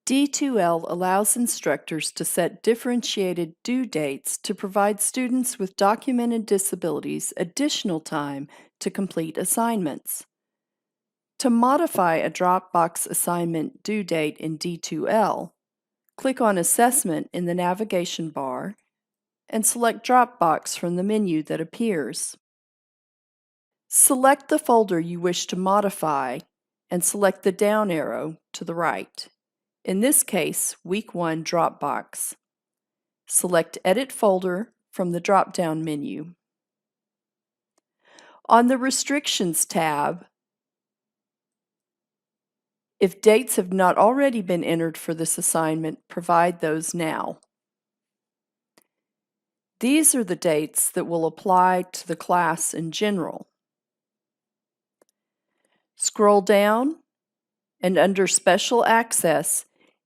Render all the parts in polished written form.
D2L allows instructors to set differentiated due dates to provide students with documented disabilities additional time to complete assignments. To modify a Dropbox assignment due date in D2L, click on Assessment in the navigation bar and select Dropbox from the menu that appears. Select the folder you wish to modify and select the down arrow to the right. In this case, Week 1 Dropbox. Select Edit Folder from the drop-down menu. On the Restrictions tab, if dates have not already been entered for this assignment, provide those now. These are the dates that will apply to the class in general. Scroll down and under Special Access,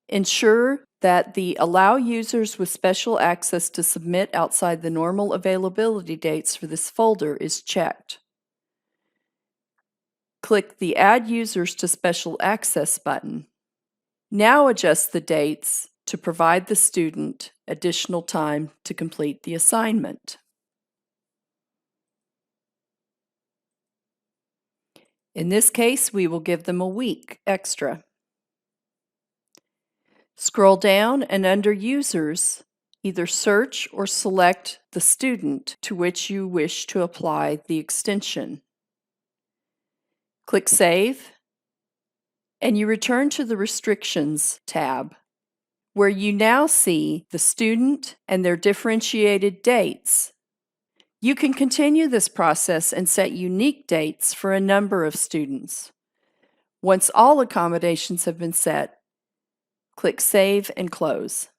ensure that the Allow Users with Special Access to Submit outside the normal availability dates for this folder is checked. Click the Add Users to Special Access button. Now adjust the dates to provide the student additional time to complete the assignment. In this case, we will give them a week extra. Scroll down and under Users, either search or select the student to which you wish to apply the extension. Click Save, and you return to the Restrictions tab, where you now see the student and their differentiated dates. You can continue this process and set unique dates for a number of students. Once all accommodations have been set, click Save and Close.